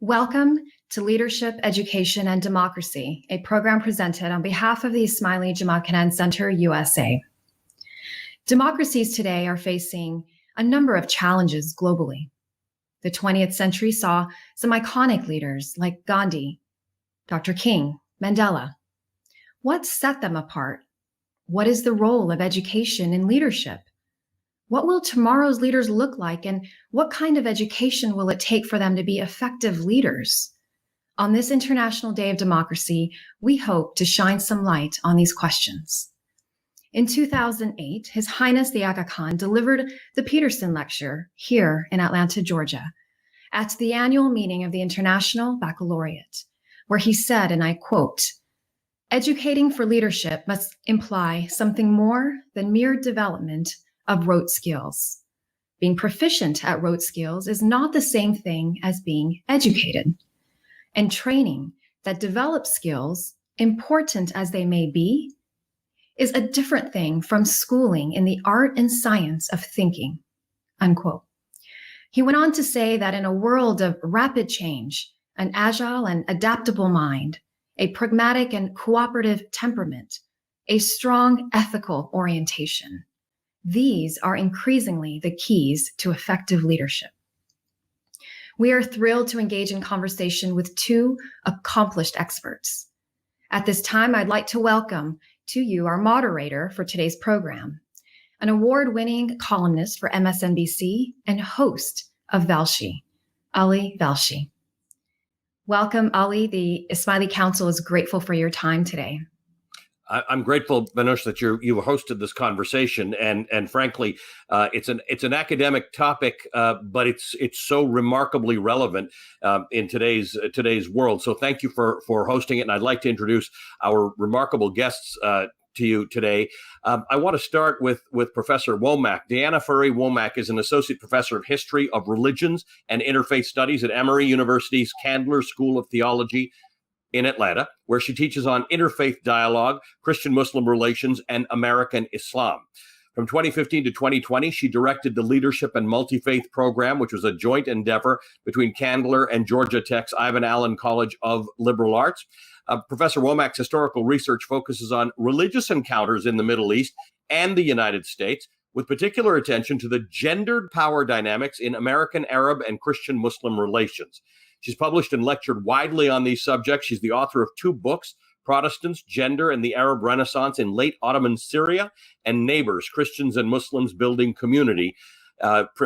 Welcome to Leadership, Education, and Democracy, a program presented on behalf of the Ismaili Jamatkhana and Center, USA. Democracies today are facing a number of challenges globally. The 20th century saw some iconic leaders like Gandhi, Dr. King, Mandela. What set them apart? What is the role of education in leadership? What will tomorrow's leaders look like, and what kind of education will it take for them to be effective leaders? On this International Day of Democracy, we hope to shine some light on these questions. In 2008, His Highness the Aga Khan delivered the Peterson Lecture here in Atlanta, Georgia, at the annual meeting of the International Baccalaureate, where he said, and I quote, "Educating for leadership must imply something more than mere development of rote skills. Being proficient at rote skills is not the same thing as being educated. And training that develops skills, important as they may be, is a different thing from schooling in the art and science of thinking," unquote. He went on to say that in a world of rapid change, an agile and adaptable mind, a pragmatic and cooperative temperament, a strong ethical orientation, these are increasingly the keys to effective leadership. We are thrilled to engage in conversation with two accomplished experts. At this time, I'd like to welcome to you our moderator for today's program, an award-winning columnist for MSNBC and host of Velshi, Ali Velshi. Welcome, Ali. The Ismaili Council is grateful for your time today. I'm grateful, Manoush, that you hosted this conversation, and frankly, it's an academic topic, but it's so remarkably relevant in today's world. So thank you for hosting it, and I'd like to introduce our remarkable guests to you today. I want to start with Professor Womack. Deanna Furry Womack is an associate professor of history of religions and interfaith studies at Emory University's Candler School of Theology in Atlanta, where she teaches on interfaith dialogue, Christian-Muslim relations, and American Islam. From 2015 to 2020, she directed the Leadership and Multi-Faith program, which was a joint endeavor between Candler and Georgia Tech's Ivan Allen College of Liberal Arts. Professor Womack's historical research focuses on religious encounters in the Middle East and the United States, with particular attention to the gendered power dynamics in American Arab and Christian-Muslim relations. She's published and lectured widely on these subjects. She's the author of two books, Protestants, Gender and the Arab Renaissance in Late Ottoman Syria, and Neighbors, Christians and Muslims Building Community,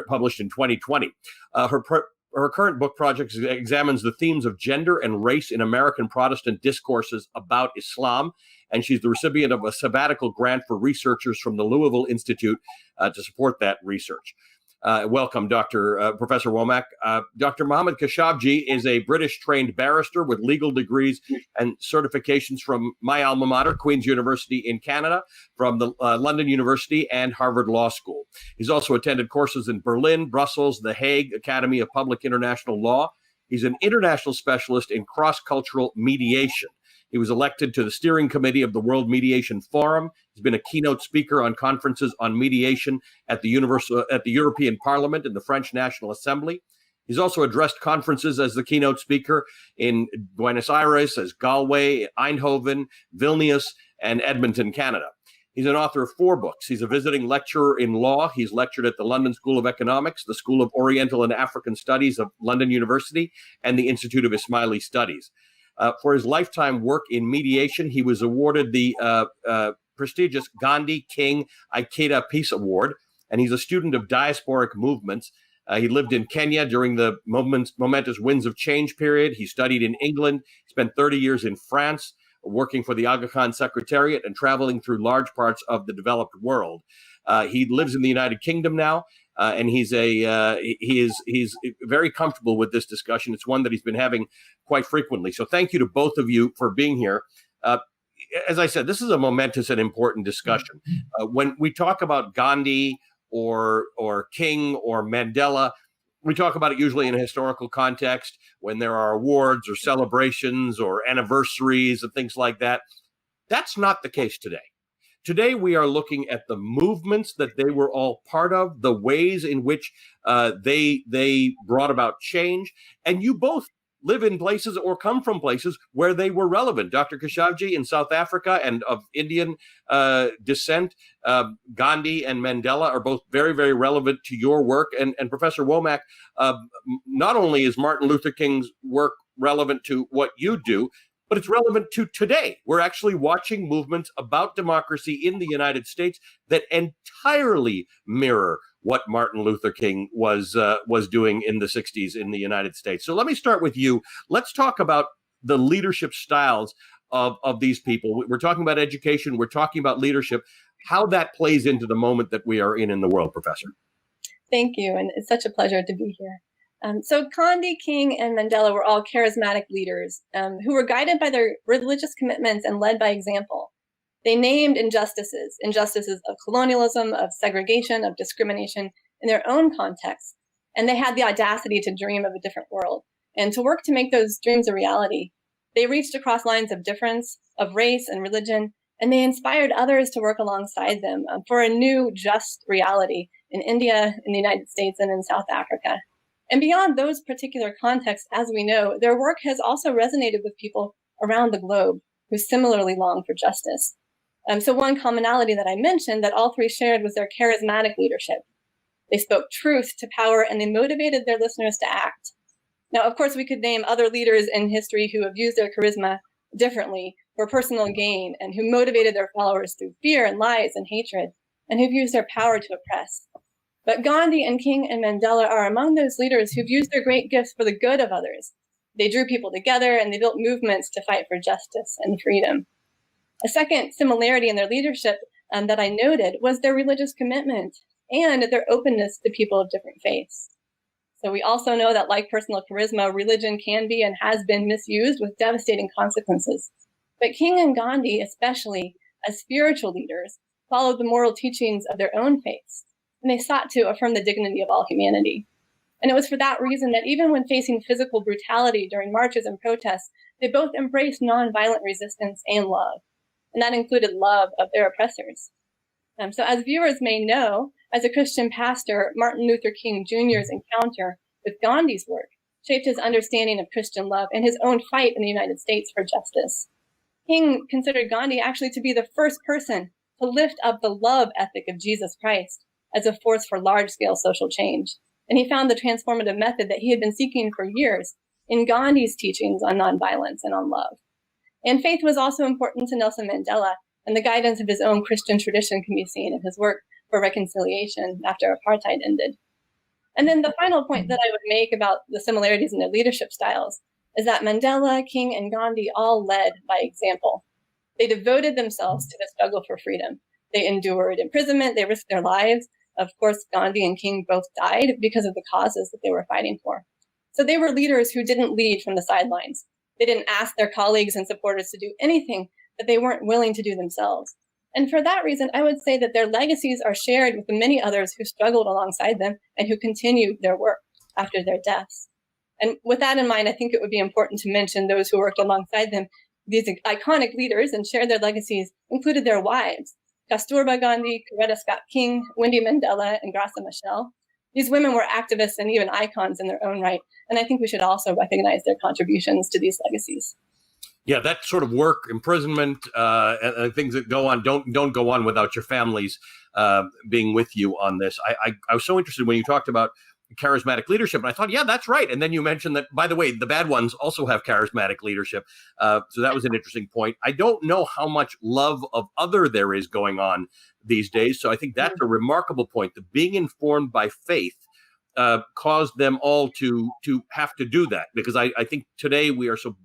published in 2020. Her current book project examines the themes of gender and race in American Protestant discourses about Islam, and she's the recipient of a sabbatical grant for researchers from the Louisville Institute to support that research. Welcome, Professor Womack. Dr. Mohammed Khashoggi is a British-trained barrister with legal degrees and certifications from my alma mater, Queen's University in Canada, from the London University and Harvard Law School. He's also attended courses in Berlin, Brussels, The Hague Academy of Public International Law. He's an international specialist in cross-cultural mediation. He was elected to the steering committee of the World Mediation Forum. He's been a keynote speaker on conferences on mediation at the European Parliament and the French National Assembly. He's also addressed conferences as the keynote speaker in Buenos Aires, as Galway, Eindhoven, Vilnius, and Edmonton, Canada. He's an author of 4 books. He's a visiting lecturer in law. He's lectured at the London School of Economics, the School of Oriental and African Studies of London University, and the Institute of Ismaili Studies. For his lifetime work in mediation, he was awarded the prestigious Gandhi, King, Ikeda Peace Award, and he's a student of diasporic movements. He lived in Kenya during the momentous Winds of Change period. He studied in England, spent 30 years in France, working for the Aga Khan Secretariat and traveling through large parts of the developed world. He lives in the United Kingdom now. And he's very comfortable with this discussion. It's one that he's been having quite frequently. So thank you to both of you for being here. As I said, this is a momentous and important discussion. When we talk about Gandhi or King or Mandela, we talk about it usually in a historical context when there are awards or celebrations or anniversaries and things like that. That's not the case today. Today, we are looking at the movements that they were all part of, the ways in which they brought about change. And you both live in places or come from places where they were relevant. Dr. Khashoggi in South Africa and of Indian descent, Gandhi and Mandela are both very, very relevant to your work. And Professor Womack, not only is Martin Luther King's work relevant to what you do, but it's relevant to today. We're actually watching movements about democracy in the United States that entirely mirror what Martin Luther King was doing in the 60s in the United States. So let me start with you. Let's talk about the leadership styles of these people. We're talking about education. We're talking about leadership, how that plays into the moment that we are in the world, Professor. Thank you. And it's such a pleasure to be here. So Gandhi, King, and Mandela were all charismatic leaders who were guided by their religious commitments and led by example. They named injustices of colonialism, of segregation, of discrimination in their own context. And they had the audacity to dream of a different world and to work to make those dreams a reality. They reached across lines of difference, of race and religion, and they inspired others to work alongside them for a new, just reality in India, in the United States, and in South Africa. And beyond those particular contexts, as we know, their work has also resonated with people around the globe who similarly long for justice. So one commonality that I mentioned that all three shared was their charismatic leadership. They spoke truth to power and they motivated their listeners to act. Now, of course, we could name other leaders in history who have used their charisma differently for personal gain and who motivated their followers through fear and lies and hatred and who've used their power to oppress. But Gandhi and King and Mandela are among those leaders who've used their great gifts for the good of others. They drew people together and they built movements to fight for justice and freedom. A second similarity in their leadership that I noted was their religious commitment and their openness to people of different faiths. So we also know that like personal charisma, religion can be and has been misused with devastating consequences. But King and Gandhi, especially as spiritual leaders, followed the moral teachings of their own faiths, and they sought to affirm the dignity of all humanity. And it was for that reason that even when facing physical brutality during marches and protests, they both embraced nonviolent resistance and love. And that included love of their oppressors. So as viewers may know, as a Christian pastor, Martin Luther King Jr.'s encounter with Gandhi's work shaped his understanding of Christian love and his own fight in the United States for justice. King considered Gandhi actually to be the first person to lift up the love ethic of Jesus Christ as a force for large-scale social change. And he found the transformative method that he had been seeking for years in Gandhi's teachings on nonviolence and on love. And faith was also important to Nelson Mandela, and the guidance of his own Christian tradition can be seen in his work for reconciliation after apartheid ended. And then the final point that I would make about the similarities in their leadership styles is that Mandela, King, and Gandhi all led by example. They devoted themselves to the struggle for freedom. They endured imprisonment, they risked their lives. Of course, Gandhi and King both died because of the causes that they were fighting for. So they were leaders who didn't lead from the sidelines. They didn't ask their colleagues and supporters to do anything that they weren't willing to do themselves. And for that reason, I would say that their legacies are shared with the many others who struggled alongside them and who continued their work after their deaths. And with that in mind, I think it would be important to mention those who worked alongside them. These iconic leaders and shared their legacies included their wives, Kasturba Gandhi, Coretta Scott King, Wendy Mandela, and Graça Machel. These women were activists and even icons in their own right. And I think we should also recognize their contributions to these legacies. Yeah, that sort of work, imprisonment, and things that go on don't go on without your families being with you on this. I was so interested when you talked about charismatic leadership, and I thought, yeah, that's right. And then you mentioned that, by the way, the bad ones also have charismatic leadership. So that was an interesting point. I don't know how much love of other there is going on these days. So I think that's a remarkable point, that being informed by faith caused them all to have to do that, because I think today we are so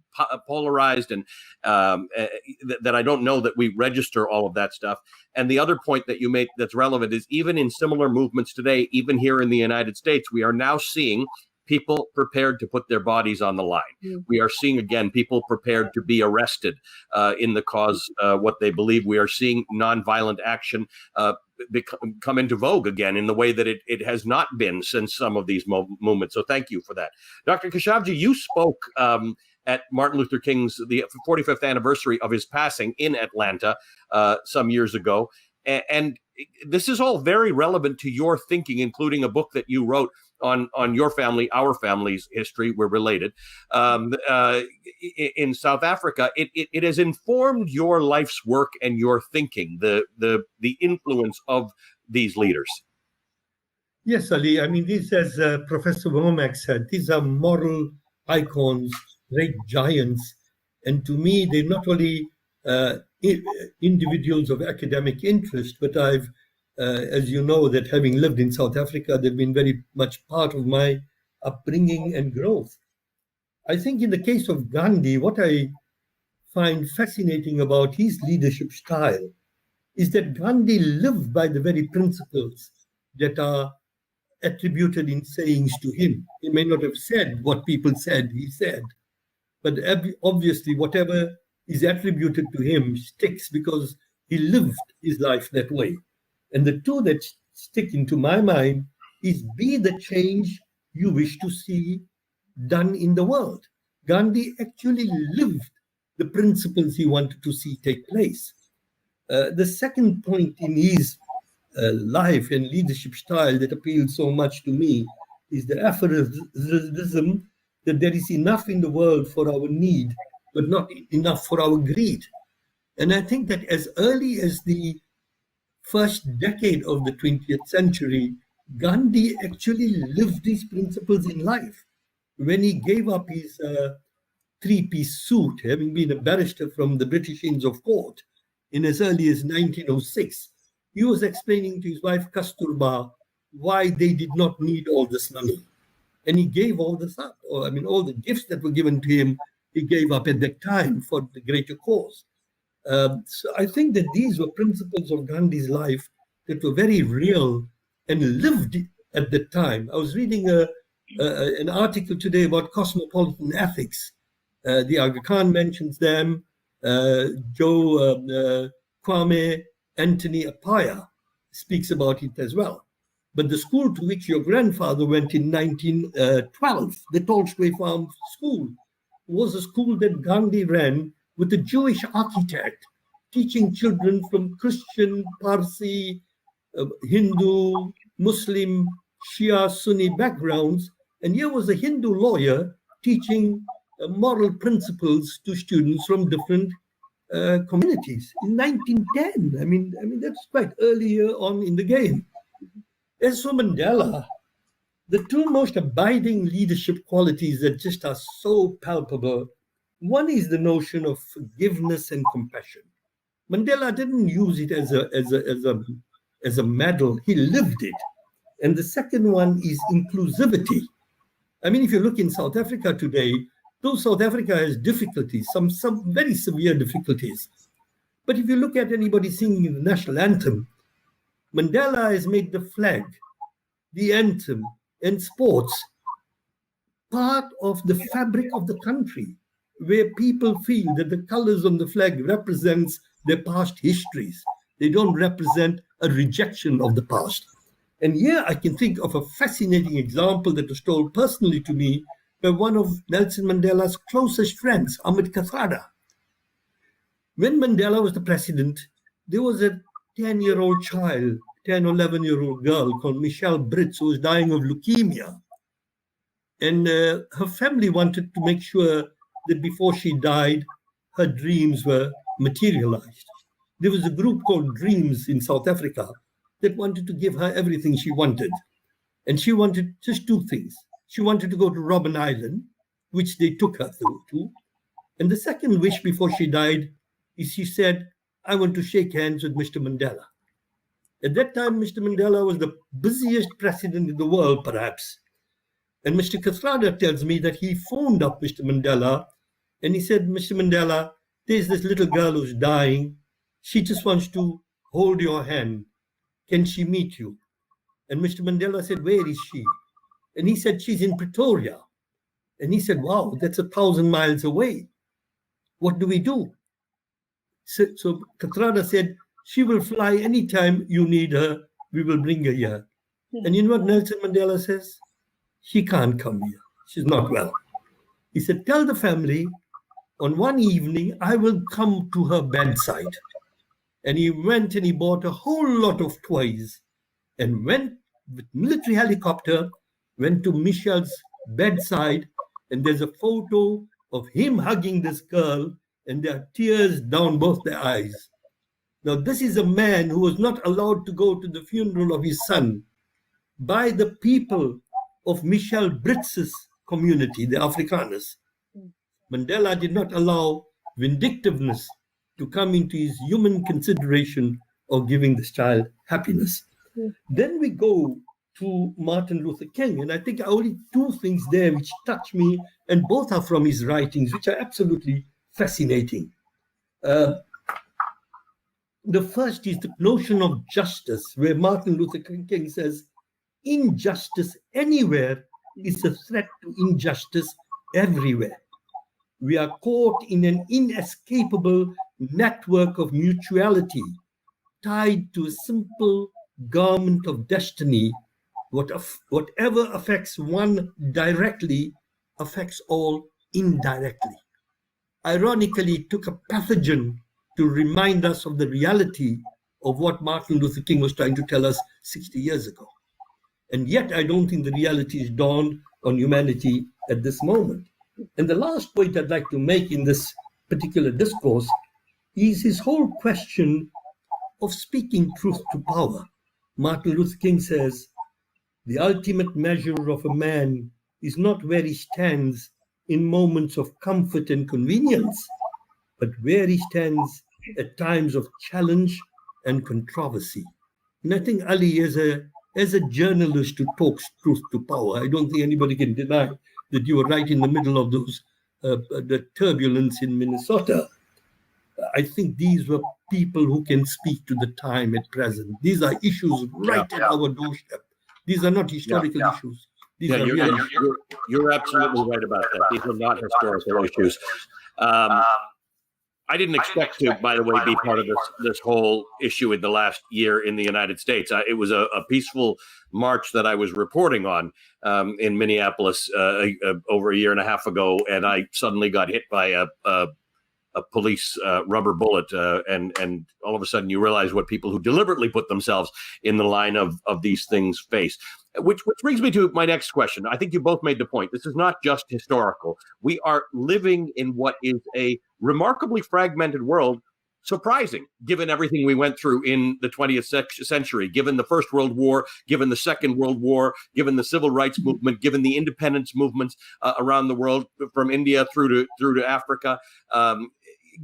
polarized and that I don't know that we register all of that stuff. And the other point that you made that's relevant is even in similar movements today, even here in the United States, we are now seeing people prepared to put their bodies on the line. We are seeing, again, people prepared to be arrested in the cause what they believe. We are seeing nonviolent action come into vogue again in the way that it has not been since some of these movements. So thank you for that. Dr. Khashoggi, you spoke at Martin Luther King's, the 45th anniversary of his passing in Atlanta some years ago. And this is all very relevant to your thinking, including a book that you wrote on your family, our family's history. We're related. In South Africa, it has informed your life's work and your thinking, the influence of these leaders. Yes, Ali. I mean, these, as Professor Womack said, these are moral icons, great giants. And to me, they're not only individuals of academic interest, but I've, as you know, that having lived in South Africa, they've been very much part of my upbringing and growth. I think in the case of Gandhi, what I find fascinating about his leadership style is that Gandhi lived by the very principles that are attributed in sayings to him. He may not have said what people said he said, but obviously whatever is attributed to him sticks because he lived his life that way. And the two that stick into my mind is be the change you wish to see done in the world. Gandhi actually lived the principles he wanted to see take place. The second point in his life and leadership style that appeals so much to me is the aphorism that there is enough in the world for our need, but not enough for our greed. And I think that as early as the first decade of the 20th century, Gandhi actually lived these principles in life. When he gave up his three-piece suit, having been a barrister from the British Inns of Court in as early as 1906, he was explaining to his wife Kasturba why they did not need all this money. And he gave all this up. Or, I mean, all the gifts that were given to him, he gave up at that time for the greater cause. So I think that these were principles of Gandhi's life that were very real and lived at the time. I was reading an article today about cosmopolitan ethics. The Aga Khan mentions them, Joe Kwame, Anthony Appiah speaks about it as well. But the school to which your grandfather went in 1912, the Tolstoy Farm School, was a school that Gandhi ran with a Jewish architect, teaching children from Christian, Parsi, Hindu, Muslim, Shia, Sunni backgrounds. And here was a Hindu lawyer teaching moral principles to students from different communities in 1910. I mean, that's quite earlier on in the game. As for Mandela, the two most abiding leadership qualities that just are so palpable, one is the notion of forgiveness and compassion. Mandela didn't use it as a medal; he lived it. And the second one is inclusivity. I mean, if you look in South Africa today, though South Africa has difficulties, some very severe difficulties, but if you look at anybody singing the national anthem, Mandela has made the flag, the anthem, and sports part of the fabric of the country, where people feel that the colors on the flag represents their past histories. They don't represent a rejection of the past. And here I can think of a fascinating example that was told personally to me by one of Nelson Mandela's closest friends, Ahmed Kathrada. When Mandela was the president, there was a 10-year-old child, 10 or 11-year-old girl called Michelle Brits, who was dying of leukemia. And her family wanted to make sure that before she died, her dreams were materialized. There was a group called Dreams in South Africa that wanted to give her everything she wanted. And she wanted just two things. She wanted to go to Robben Island, which they took her to. And the second wish before she died is she said, I want to shake hands with Mr. Mandela. At that time, Mr. Mandela was the busiest president in the world, perhaps. And Mr. Kathrada tells me that he phoned up Mr. Mandela and he said, Mr. Mandela, there's this little girl who's dying. She just wants to hold your hand. Can she meet you? And Mr. Mandela said, where is she? And he said, she's in Pretoria. And he said, wow, that's 1,000 miles away. What do we do? So Kathrada said, she will fly anytime you need her. We will bring her here. And you know what Nelson Mandela says? She can't come here. She's not well. He said, tell the family on one evening, I will come to her bedside. And he went and he bought a whole lot of toys and went with military helicopter went to Michelle's bedside, and there's a photo of him hugging this girl, and there are tears down both their eyes. Now, this is a man who was not allowed to go to the funeral of his son by the people of Michelle Britz's community, the Afrikaners. Mandela did not allow vindictiveness to come into his human consideration of giving this child happiness. Then we go to Martin Luther King, and I think only two things there which touch me, and both are from his writings, which are absolutely fascinating. The first is the notion of justice, where Martin Luther King says, injustice anywhere is a threat to injustice everywhere. We are caught in an inescapable network of mutuality, tied to a simple garment of destiny. Whatever affects one directly affects all indirectly. Ironically, it took a pathogen to remind us of the reality of what Martin Luther King was trying to tell us 60 years ago. And yet, I don't think the reality is dawned on humanity at this moment. And the last point I'd like to make in this particular discourse is his whole question of speaking truth to power. Martin Luther King says, the ultimate measure of a man is not where he stands in moments of comfort and convenience, but where he stands at times of challenge and controversy. And I think, Ali, as a journalist who talks truth to power, I don't think anybody can deny that you were right in the middle of those the turbulence in Minnesota. I think these were people who can speak to the time at present. These are issues right at our doorstep. These are not historical issues. These are real issues. You're absolutely right about that. These are not historical issues. I didn't expect to, by the way, be part of this whole issue in the last year in the United States. It was a peaceful march that I was reporting on in Minneapolis over a year and a half ago, and I suddenly got hit by a police rubber bullet, and all of a sudden you realize what people who deliberately put themselves in the line of these things face. Which brings me to my next question. I think you both made the point. This is not just historical. We are living in what is a remarkably fragmented world, surprising, given everything we went through in the 20th century, given the First World War, given the Second World War, given the Civil Rights Movement, given the independence movements around the world, from India through to Africa.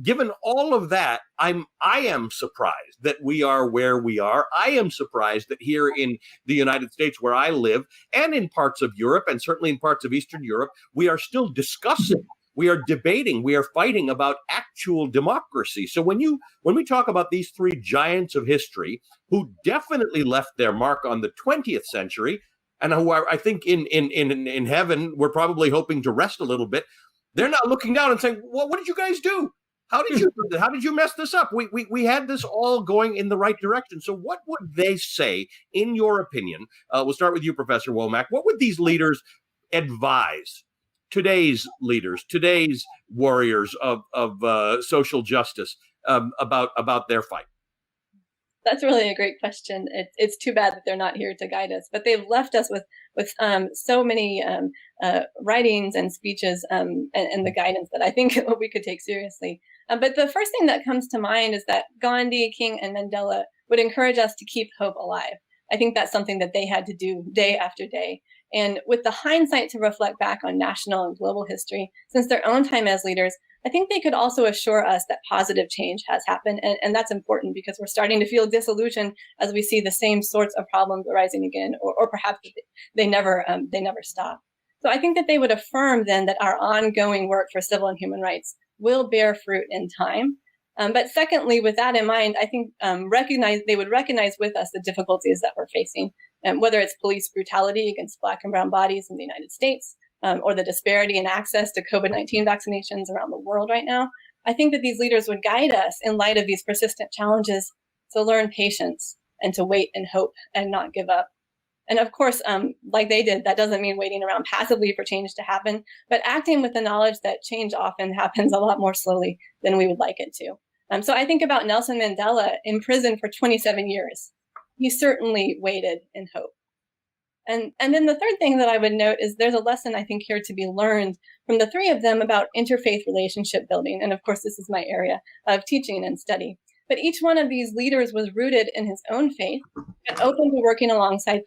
Given all of that, I am surprised that we are where we are. I am surprised that here in the United States, where I live, and in parts of Europe, and certainly in parts of Eastern Europe, we are still discussing, we are debating, we are fighting about actual democracy. So when we talk about these three giants of history who definitely left their mark on the 20th century, and who are, I think, in heaven, we're probably hoping to rest a little bit, they're not looking down and saying, well, what did you guys do? How did you mess this up? We had this all going in the right direction. So what would they say, in your opinion? We'll start with you, Professor Womack. What would these leaders advise today's leaders, today's warriors of social justice about their fight? That's really a great question. It's too bad that they're not here to guide us, but they've left us with so many writings and speeches and the guidance that I think we could take seriously. But the first thing that comes to mind is that Gandhi, King, and Mandela would encourage us to keep hope alive. I think that's something that they had to do day after day. And with the hindsight to reflect back on national and global history, since their own time as leaders, I think they could also assure us that positive change has happened. And that's important because we're starting to feel disillusioned as we see the same sorts of problems arising again, or perhaps they never stop. So I think that they would affirm then that our ongoing work for civil and human rights will bear fruit in time. But secondly, with that in mind, I think they would recognize with us the difficulties that we're facing, whether it's police brutality against Black and brown bodies in the United States, or the disparity in access to COVID-19 vaccinations around the world right now. I think that these leaders would guide us in light of these persistent challenges to learn patience and to wait and hope and not give up. And of course, like they did, that doesn't mean waiting around passively for change to happen, but acting with the knowledge that change often happens a lot more slowly than we would like it to. So I think about Nelson Mandela in prison for 27 years. He certainly waited in hope. And then the third thing that I would note is there's a lesson I think here to be learned from the three of them about interfaith relationship building. And of course, this is my area of teaching and study. But each one of these leaders was rooted in his own faith and open to working alongside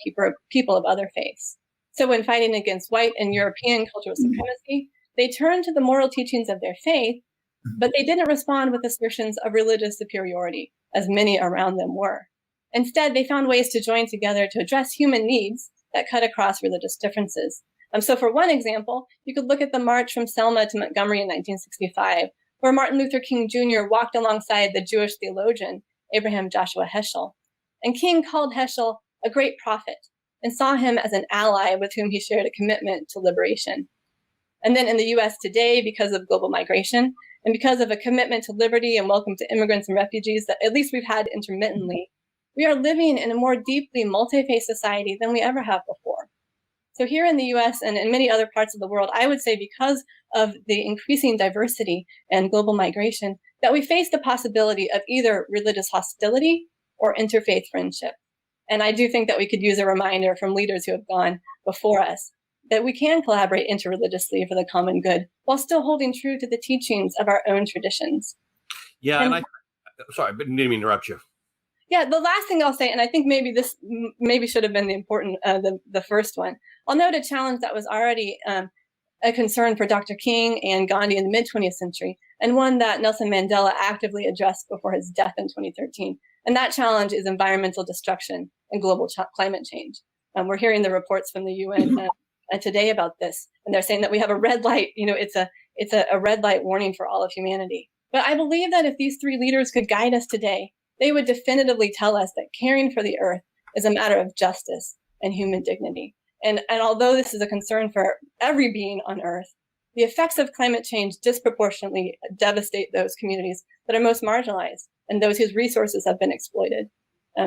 people of other faiths. So when fighting against white and European cultural supremacy, they turned to the moral teachings of their faith, but they didn't respond with assertions of religious superiority, as many around them were. Instead, they found ways to join together to address human needs that cut across religious differences. So for one example, you could look at the march from Selma to Montgomery in 1965, where Martin Luther King Jr. walked alongside the Jewish theologian, Abraham Joshua Heschel. And King called Heschel a great prophet and saw him as an ally with whom he shared a commitment to liberation. And then in the US today, because of global migration and because of a commitment to liberty and welcome to immigrants and refugees that at least we've had intermittently, we are living in a more deeply multi-faith society than we ever have before. So here in the US and in many other parts of the world, I would say because of the increasing diversity and global migration, that we face the possibility of either religious hostility or interfaith friendship. And I do think that we could use a reminder from leaders who have gone before us that we can collaborate interreligiously for the common good while still holding true to the teachings of our own traditions. Yeah, and sorry, but didn't mean to interrupt you. Yeah, the last thing I'll say, and I think maybe this should have been the first one. I'll note a challenge that was already a concern for Dr. King and Gandhi in the mid-20th century, and one that Nelson Mandela actively addressed before his death in 2013. And that challenge is environmental destruction and global climate change. We're hearing the reports from the UN today about this, and they're saying that we have a red light. It's a red light warning for all of humanity. But I believe that if these three leaders could guide us today, they would definitively tell us that caring for the earth is a matter of justice and human dignity. And although this is a concern for every being on earth, the effects of climate change disproportionately devastate those communities that are most marginalized and those whose resources have been exploited.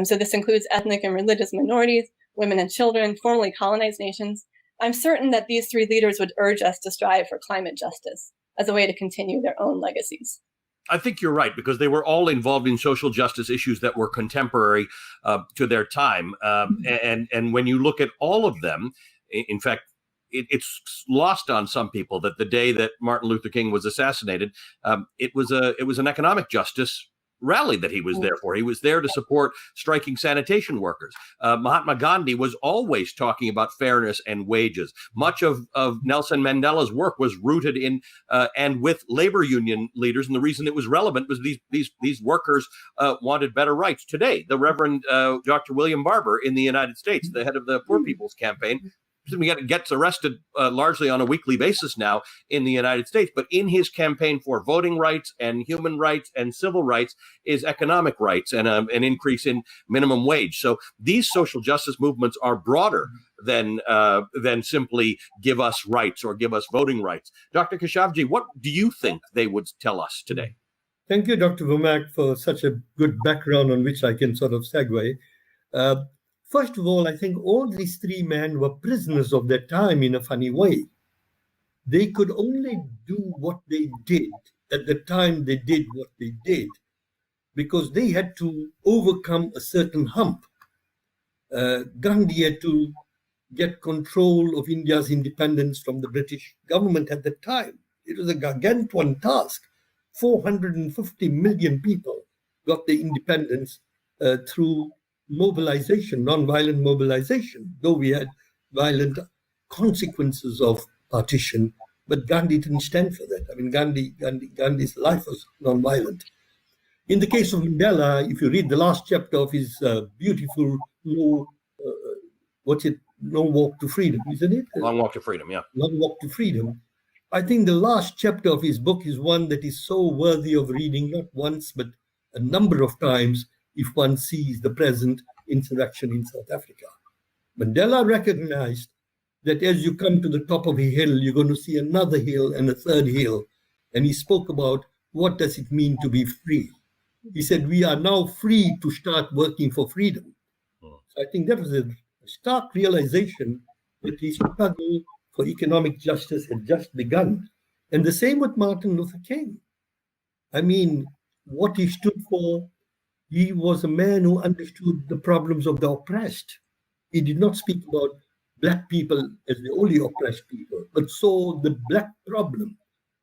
So this includes ethnic and religious minorities, women and children, formerly colonized nations. I'm certain that these three leaders would urge us to strive for climate justice as a way to continue their own legacies. I think you're right, because they were all involved in social justice issues that were contemporary to their time. And when you look at all of them, in fact, it's lost on some people that the day that Martin Luther King was assassinated, it was an economic justice rally that he was there for. He was there to support striking sanitation workers. Mahatma Gandhi was always talking about fairness and wages. Much of Nelson Mandela's work was rooted in and with labor union leaders, and the reason it was relevant was these workers wanted better rights. Today, the Reverend Dr. William Barber in the United States, the head of the Poor People's Campaign, gets arrested largely on a weekly basis now in the United States. But in his campaign for voting rights and human rights and civil rights is economic rights and an increase in minimum wage. So these social justice movements are broader than simply give us rights or give us voting rights. Dr. Khashoggi, what do you think they would tell us today? Thank you, Dr. Womack, for such a good background on which I can sort of segue. First of all, I think all these three men were prisoners of their time in a funny way. They could only do what they did at the time they did what they did because they had to overcome a certain hump. Gandhi had to get control of India's independence from the British government at the time. It was a gargantuan task. 450 million people got their independence through mobilization, non-violent mobilization, though we had violent consequences of partition, but Gandhi didn't stand for that. I mean, Gandhi's life was non-violent. In the case of Mandela, if you read the last chapter of his beautiful No Walk to Freedom, isn't it? Long Walk to Freedom, yeah. Long Walk to Freedom. I think the last chapter of his book is one that is so worthy of reading, not once, but a number of times, if one sees the present insurrection in South Africa. Mandela recognized that as you come to the top of a hill, you're going to see another hill and a third hill. And he spoke about what does it mean to be free. He said, we are now free to start working for freedom. So I think that was a stark realization that his struggle for economic justice had just begun. And the same with Martin Luther King. I mean, what he stood for, he was a man who understood the problems of the oppressed. He did not speak about Black people as the only oppressed people, but saw the Black problem,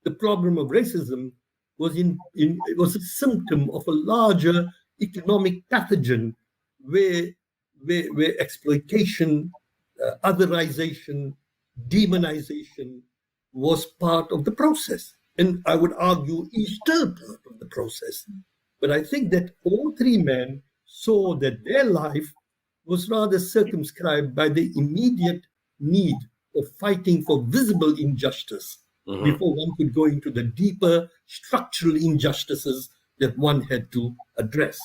the problem of racism, it was a symptom of a larger economic pathogen where exploitation, otherization, demonization was part of the process. And I would argue is still part of the process. But I think that all three men saw that their life was rather circumscribed by the immediate need of fighting for visible injustice before one could go into the deeper structural injustices that one had to address.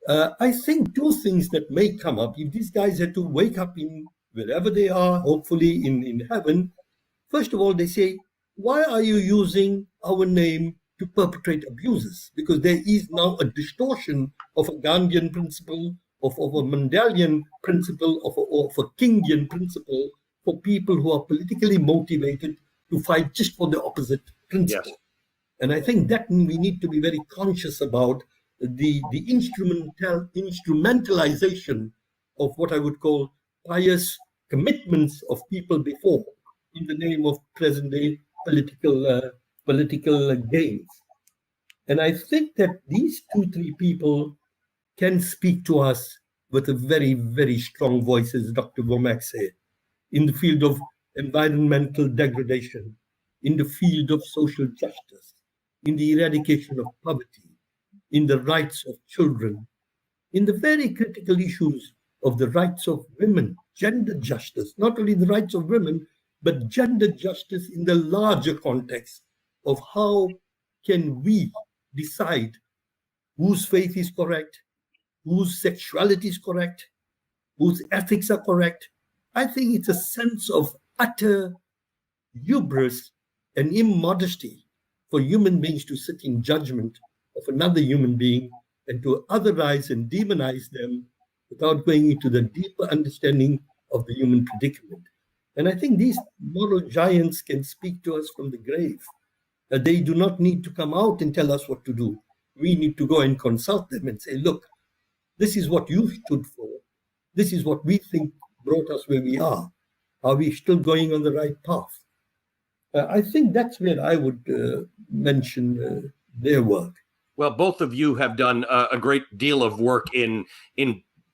I think two things that may come up, if these guys had to wake up in wherever they are, hopefully in heaven, first of all, they say, why are you using our name to perpetrate abuses? Because there is now a distortion of a Gandhian principle, of a Mandelian principle, of a Kingian principle for people who are politically motivated to fight just for the opposite principle. Yes. And I think that we need to be very conscious about the instrumentalization of what I would call pious commitments of people before in the name of present-day political gains. And I think that these 2-3 people can speak to us with a very, very strong voice, as Dr. Womack said, in the field of environmental degradation, in the field of social justice, in the eradication of poverty, in the rights of children, in the very critical issues of the rights of women, gender justice, not only the rights of women, but gender justice in the larger context of how can we decide whose faith is correct, whose sexuality is correct, whose ethics are correct. I think it's a sense of utter hubris and immodesty for human beings to sit in judgment of another human being and to otherize and demonize them without going into the deeper understanding of the human predicament. And I think these moral giants can speak to us from the grave. They do not need to come out and tell us what to do. We need to go and consult them and say, look, this is what you stood for. This is what we think brought us where we are. Are we still going on the right path? I think that's where I would mention their work. Well, both of you have done a great deal of work in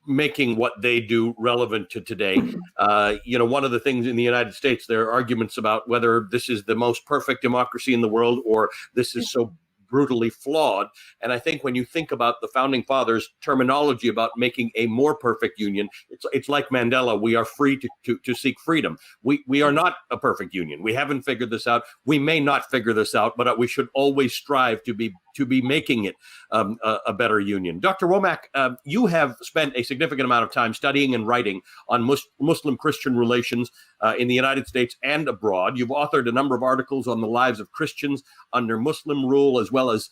making what they do relevant to today. One of the things in the United States, there are arguments about whether this is the most perfect democracy in the world or this is so brutally flawed. And I think when you think about the founding fathers' terminology about making a more perfect union, it's like Mandela. We are free to seek freedom. We are not a perfect union. We haven't figured this out. We may not figure this out, but we should always strive to be making it a better union. Dr. Womack, you have spent a significant amount of time studying and writing on Muslim-Christian relations in the United States and abroad. You've authored a number of articles on the lives of Christians under Muslim rule, as well as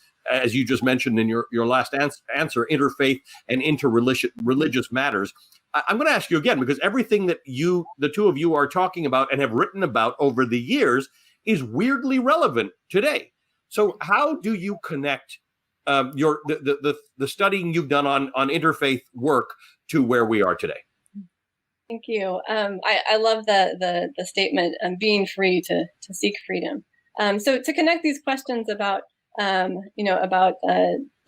you just mentioned in your last answer, interfaith and interreligious matters. I'm going to ask you again, because everything that the two of you are talking about and have written about over the years is weirdly relevant today. So how do you connect the studying you've done on interfaith work to where we are today? Thank you. I love the statement, being free to seek freedom. So to connect these questions about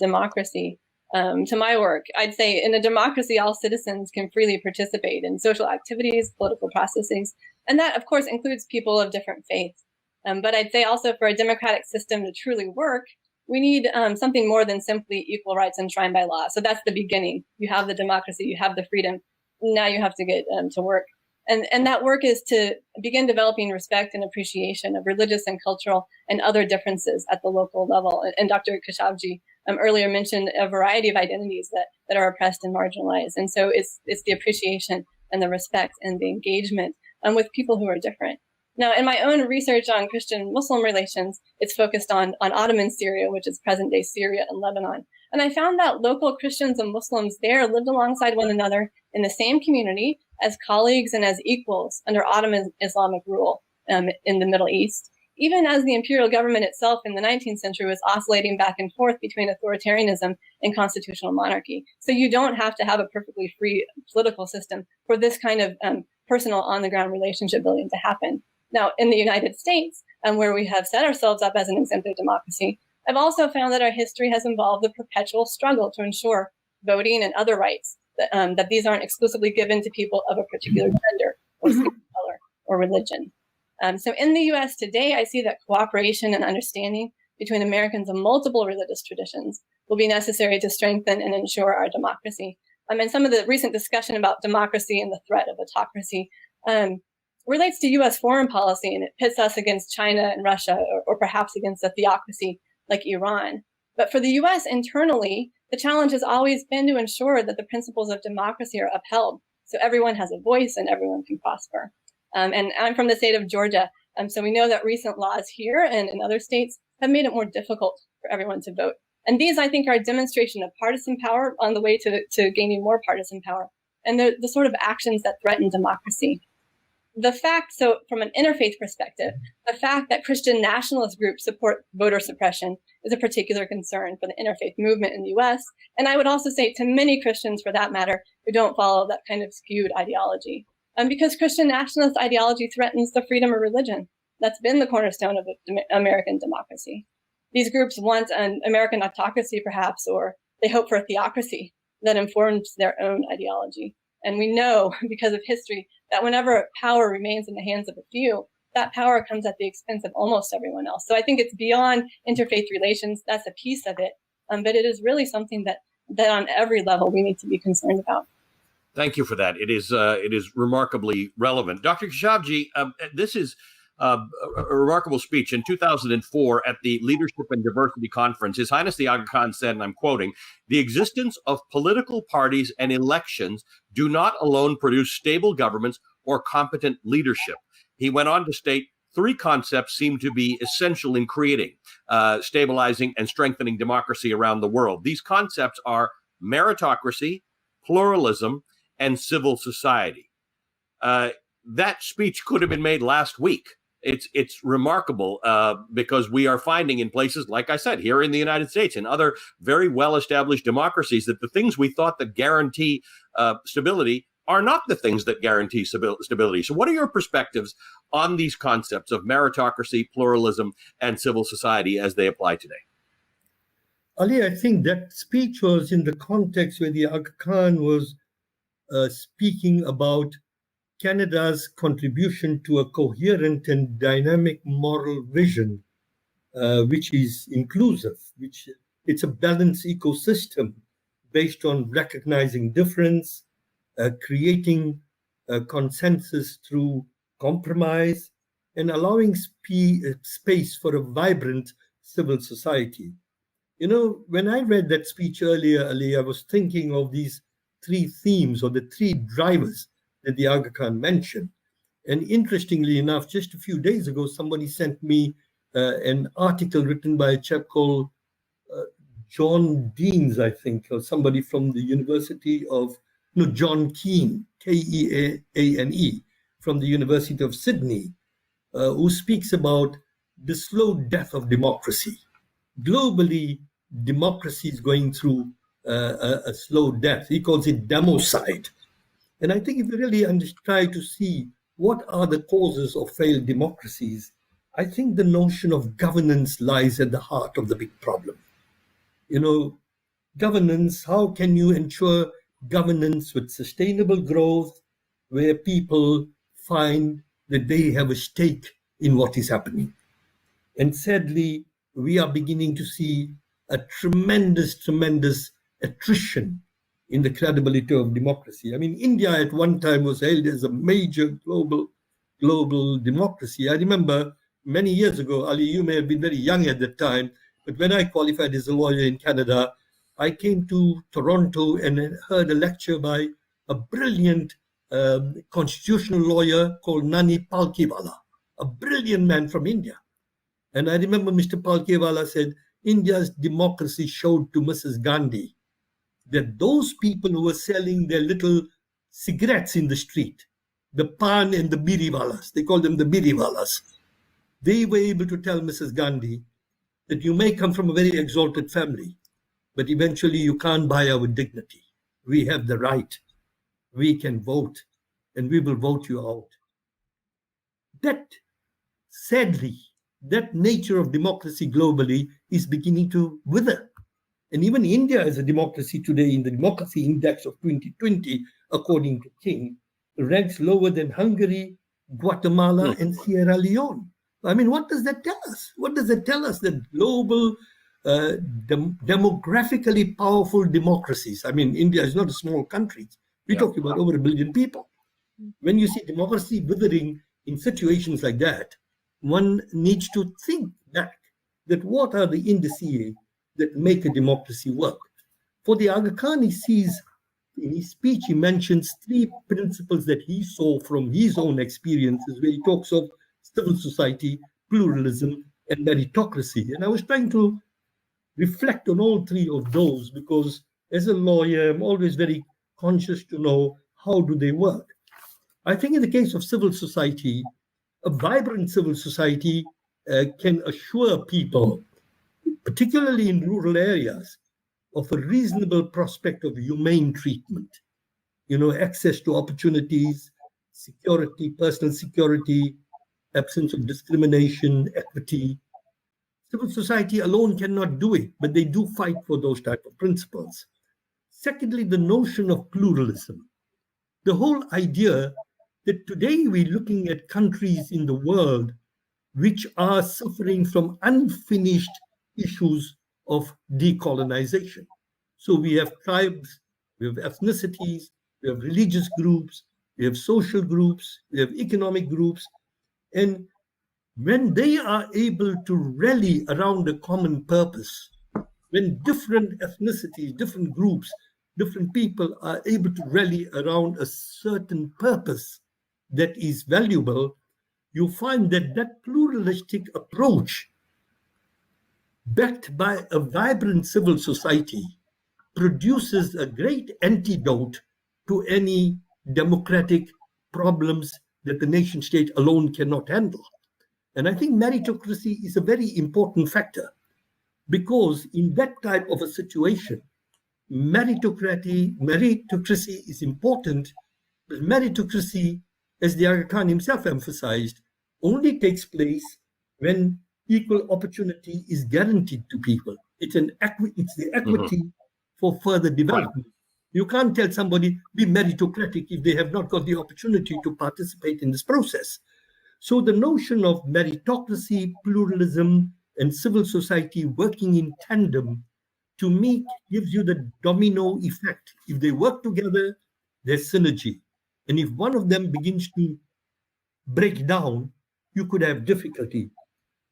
democracy to my work, I'd say in a democracy, all citizens can freely participate in social activities, political processes, and that, of course, includes people of different faiths. But I'd say also for a democratic system to truly work, we need something more than simply equal rights enshrined by law. So that's the beginning. You have the democracy, you have the freedom. Now you have to get to work. And that work is to begin developing respect and appreciation of religious and cultural and other differences at the local level. And Dr. Khashoggi earlier mentioned a variety of identities that are oppressed and marginalized. And so it's the appreciation and the respect and the engagement with people who are different. Now, in my own research on Christian-Muslim relations, it's focused on Ottoman Syria, which is present-day Syria and Lebanon. And I found that local Christians and Muslims there lived alongside one another in the same community as colleagues and as equals under Ottoman Islamic rule in the Middle East, even as the imperial government itself in the 19th century was oscillating back and forth between authoritarianism and constitutional monarchy. So you don't have to have a perfectly free political system for this kind of personal on-the-ground relationship building to happen. Now, in the United States, where we have set ourselves up as an exemplary democracy, I've also found that our history has involved the perpetual struggle to ensure voting and other rights, that these aren't exclusively given to people of a particular gender or skin color or religion. So in the US today, I see that cooperation and understanding between Americans of multiple religious traditions will be necessary to strengthen and ensure our democracy. And some of the recent discussion about democracy and the threat of autocracy relates to US foreign policy, and it pits us against China and Russia, or perhaps against a theocracy like Iran. But for the US internally, the challenge has always been to ensure that the principles of democracy are upheld, so everyone has a voice and everyone can prosper. And I'm from the state of Georgia, so we know that recent laws here and in other states have made it more difficult for everyone to vote. And these, I think, are a demonstration of partisan power on the way to gaining more partisan power, and the sort of actions that threaten democracy. The fact, so from an interfaith perspective, the fact that Christian nationalist groups support voter suppression is a particular concern for the interfaith movement in the US. And I would also say to many Christians, for that matter, who don't follow that kind of skewed ideology. Because Christian nationalist ideology threatens the freedom of religion. That's been the cornerstone of American democracy. These groups want an American autocracy, perhaps, or they hope for a theocracy that informs their own ideology. And we know, because of history, that whenever power remains in the hands of a few, that power comes at the expense of almost everyone else. So I think it's beyond interfaith relations. That's a piece of it. But it is really something that on every level we need to be concerned about. Thank you for that. It is remarkably relevant. Dr. Khashoggi, this is a remarkable speech. In 2004 at the Leadership and Diversity Conference, His Highness the Aga Khan said, and I'm quoting, "The existence of political parties and elections do not alone produce stable governments or competent leadership." He went on to state, three concepts seem to be essential in creating, stabilizing, and strengthening democracy around the world. These concepts are meritocracy, pluralism, and civil society. That speech could have been made last week. It's remarkable because we are finding in places, like I said, here in the United States and other very well-established democracies, that the things we thought that guarantee stability are not the things that guarantee stability. So what are your perspectives on these concepts of meritocracy, pluralism, and civil society as they apply today? Ali, I think that speech was in the context where the Aga Khan was speaking about Canada's contribution to a coherent and dynamic moral vision, which is inclusive, which it's a balanced ecosystem based on recognizing difference, creating a consensus through compromise, and allowing space for a vibrant civil society. You know, when I read that speech earlier, Ali, I was thinking of these three themes or the three drivers that the Aga Khan mentioned. And interestingly enough, just a few days ago, somebody sent me an article written by a chap called John Deans, I think, or somebody from the University of, no, John Keane, Keane, from the University of Sydney, who speaks about the slow death of democracy. Globally, democracy is going through a slow death. He calls it democide. And I think if you really try to see what are the causes of failed democracies, I think the notion of governance lies at the heart of the big problem. You know, governance, how can you ensure governance with sustainable growth where people find that they have a stake in what is happening? And sadly, we are beginning to see a tremendous attrition in the credibility of democracy. I mean, India at one time was hailed as a major global democracy. I remember many years ago, Ali, you may have been very young at that time, but when I qualified as a lawyer in Canada, I came to Toronto and heard a lecture by a brilliant constitutional lawyer called Nani Palkhiwala, a brilliant man from India. And I remember Mr. Palkhiwala said, India's democracy showed to Mrs. Gandhi that those people who were selling their little cigarettes in the street, the pan and the biriwalas, they call them the biriwalas, they were able to tell Mrs. Gandhi that you may come from a very exalted family, but eventually you can't buy our dignity. We have the right. We can vote. and we will vote you out. That, sadly, that nature of democracy globally is beginning to wither. And even India as a democracy today in the democracy index of 2020, according to King, ranks lower than Hungary, Guatemala, and Sierra Leone. I mean, what does that tell us? What does it tell us that global, demographically powerful democracies, I mean, India is not a small country. We're talking about over 1 billion people. When you see democracy withering in situations like that, one needs to think back that what are the indices that make a democracy work. For the Aga Khan, he sees in his speech, he mentions 3 principles that he saw from his own experiences, where he talks of civil society, pluralism, and meritocracy. And I was trying to reflect on all 3 of those because as a lawyer, I'm always very conscious to know how do they work. I think in the case of civil society, a vibrant civil society can assure people, particularly in rural areas, of a reasonable prospect of humane treatment, access to opportunities, security, personal security, absence of discrimination, equity. Civil society alone cannot do it, but they do fight for those type of principles. Secondly, the notion of pluralism. The whole idea that today we're looking at countries in the world which are suffering from unfinished issues of decolonization. So we have tribes, we have ethnicities, we have religious groups, we have social groups, we have economic groups. And when they are able to rally around a common purpose, when different ethnicities, different groups, different people are able to rally around a certain purpose that is valuable, you find that that pluralistic approach, backed by a vibrant civil society, produces a great antidote to any democratic problems that the nation state alone cannot handle. And I think meritocracy is a very important factor because in that type of a situation, meritocracy is important, but meritocracy, as the Aga Khan himself emphasized, only takes place when equal opportunity is guaranteed to people. It's the equity for further development. You can't tell somebody be meritocratic if they have not got the opportunity to participate in this process. So the notion of meritocracy, pluralism, and civil society working in tandem, to me, gives you the domino effect. If they work together, there's synergy. And if one of them begins to break down, you could have difficulty.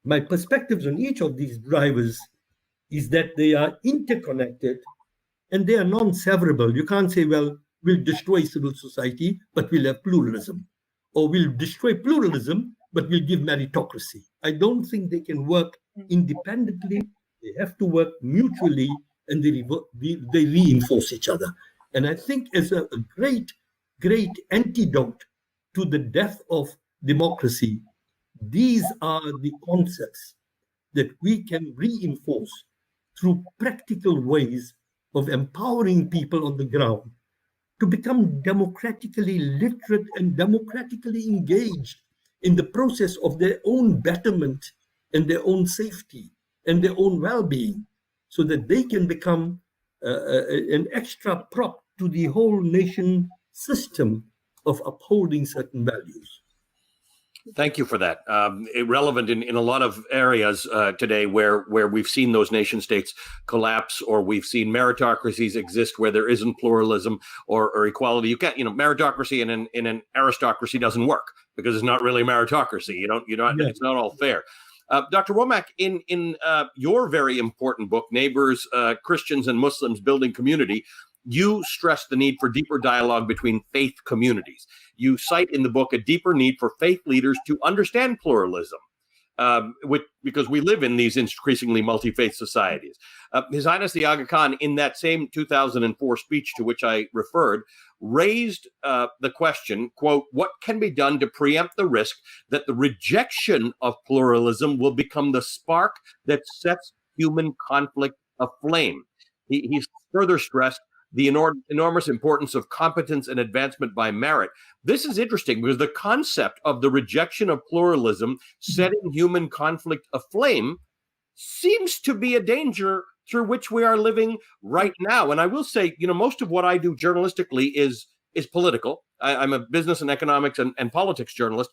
My perspectives on each of these drivers is that they are interconnected and they are non-severable. You can't say, well, we'll destroy civil society, but we'll have pluralism. Or we'll destroy pluralism, but we'll give meritocracy. I don't think they can work independently. They have to work mutually, and they reinforce each other. And I think as a great, great antidote to the death of democracy, these are the concepts that we can reinforce through practical ways of empowering people on the ground to become democratically literate and democratically engaged in the process of their own betterment and their own safety and their own well-being, so that they can become an extra prop to the whole nation system of upholding certain values. Thank you for that. Relevant in a lot of areas today where we've seen those nation states collapse, or we've seen meritocracies exist where there isn't pluralism or equality. You can't, meritocracy in an aristocracy doesn't work because it's not really meritocracy. It's not all fair. Dr. Womack, in your very important book, Neighbors, Christians and Muslims Building Community, you stress the need for deeper dialogue between faith communities. You cite in the book a deeper need for faith leaders to understand pluralism, because we live in these increasingly multi-faith societies. His Highness the Aga Khan, in that same 2004 speech to which I referred, raised the question, quote, what can be done to preempt the risk that the rejection of pluralism will become the spark that sets human conflict aflame? He further stressed the enormous importance of competence and advancement by merit. This is interesting because the concept of the rejection of pluralism setting human conflict aflame seems to be a danger through which we are living right now. And I will say, most of what I do journalistically is political. I'm a business and economics and politics journalist,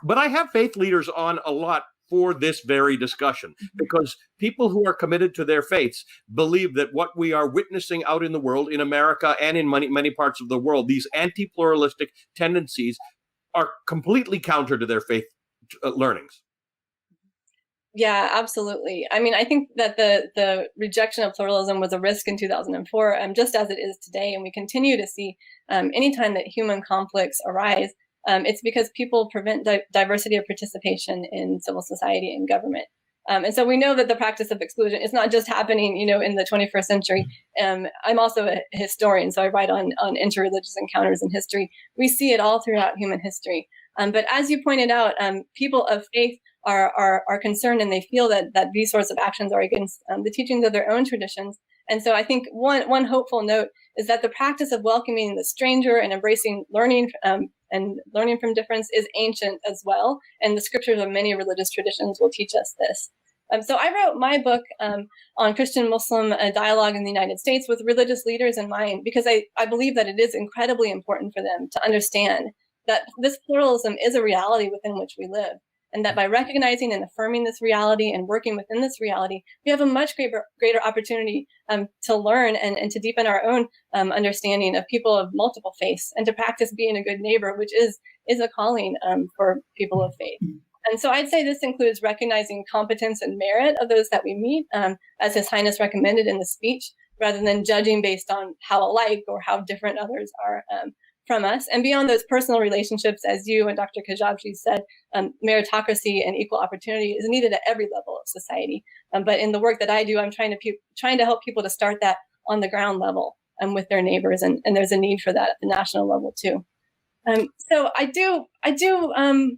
but I have faith leaders on a lot for this very discussion, because people who are committed to their faiths believe that what we are witnessing out in the world, in America and in many parts of the world, these anti-pluralistic tendencies are completely counter to their faith learnings. Yeah, absolutely. I mean, I think that the rejection of pluralism was a risk in 2004, just as it is today. And we continue to see anytime that human conflicts arise, it's because people prevent diversity of participation in civil society and government. And so we know that the practice of exclusion is not just happening, in the 21st century. I'm also a historian, so I write on interreligious encounters in history. We see it all throughout human history. But as you pointed out, people of faith are concerned, and they feel that these sorts of actions are against the teachings of their own traditions. And so I think one hopeful note is that the practice of welcoming the stranger and embracing learning and learning from difference is ancient as well. And the scriptures of many religious traditions will teach us this. So I wrote my book on Christian-Muslim dialogue in the United States with religious leaders in mind, because I believe that it is incredibly important for them to understand that this pluralism is a reality within which we live. And that by recognizing and affirming this reality and working within this reality, we have a much greater opportunity to learn and to deepen our own understanding of people of multiple faiths, and to practice being a good neighbor, which is a calling for people of faith. And so I'd say this includes recognizing competence and merit of those that we meet, as His Highness recommended in the speech, rather than judging based on how alike or how different others are from us. And beyond those personal relationships, as you and Dr. Kajabji said, meritocracy and equal opportunity is needed at every level of society. But in the work that I do, I'm trying to help people to start that on the ground level with their neighbors, and there's a need for that at the national level too. So I do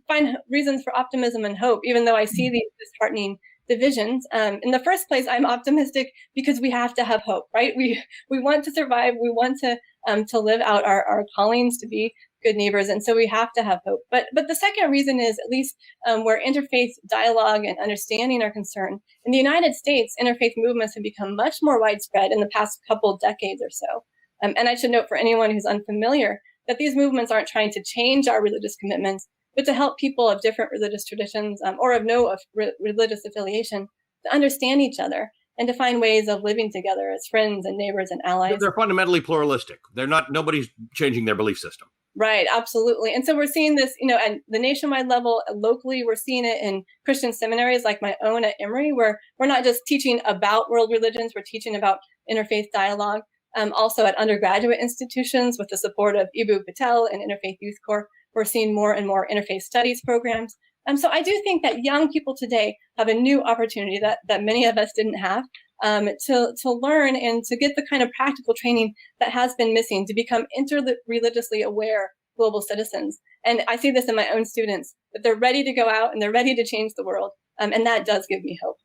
find reasons for optimism and hope, even though I see these disheartening divisions. In the first place, I'm optimistic because we have to have hope, right? We want to survive. We want to live out our callings to be good neighbors, and so we have to have hope. But the second reason is, at least where interfaith dialogue and understanding are concerned, in the United States, interfaith movements have become much more widespread in the past couple decades or so. And I should note, for anyone who's unfamiliar, that these movements aren't trying to change our religious commitments, but to help people of different religious traditions or of no religious affiliation to understand each other and to find ways of living together as friends and neighbors and allies. They're fundamentally pluralistic. Nobody's changing their belief system. Right, absolutely. And so we're seeing this, at the nationwide level, locally, we're seeing it in Christian seminaries like my own at Emory, where we're not just teaching about world religions, we're teaching about interfaith dialogue. Also at undergraduate institutions with the support of Ibu Patel and Interfaith Youth Corps, we're seeing more and more interfaith studies programs. So I do think that young people today have a new opportunity that many of us didn't have to learn and to get the kind of practical training that has been missing to become interreligiously aware global citizens. And I see this in my own students, that they're ready to go out and they're ready to change the world. And that does give me hope.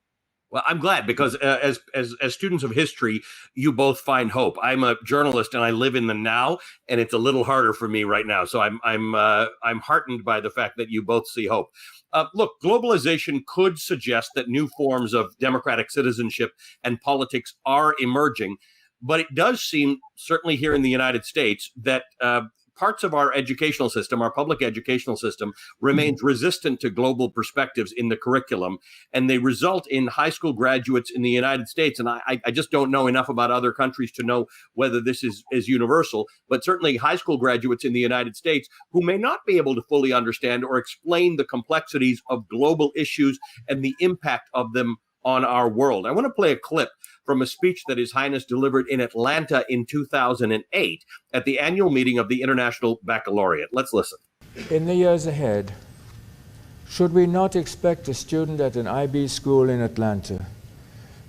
Well, I'm glad, because as students of history, you both find hope. I'm a journalist and I live in the now, and it's a little harder for me right now. So I'm heartened by the fact that you both see hope. Look, globalization could suggest that new forms of democratic citizenship and politics are emerging, but it does seem, certainly here in the United States, that parts of our educational system, our public educational system, remains resistant to global perspectives in the curriculum, and they result in high school graduates in the United States. And I just don't know enough about other countries to know whether this is universal, but certainly high school graduates in the United States who may not be able to fully understand or explain the complexities of global issues and the impact of them on our world. I want to play a clip from a speech that His Highness delivered in Atlanta in 2008 at the annual meeting of the International Baccalaureate. Let's listen. In the years ahead, should we not expect a student at an IB school in Atlanta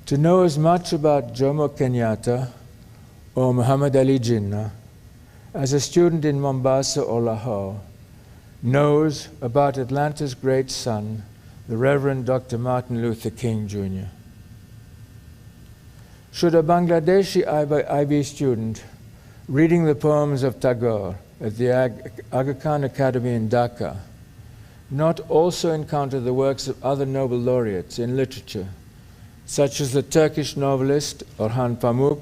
to know as much about Jomo Kenyatta or Muhammad Ali Jinnah as a student in Mombasa or Lahore knows about Atlanta's great son, the Reverend Dr. Martin Luther King, Jr.? Should a Bangladeshi IB student reading the poems of Tagore at the Aga Khan Academy in Dhaka, not also encounter the works of other Nobel laureates in literature, such as the Turkish novelist Orhan Pamuk,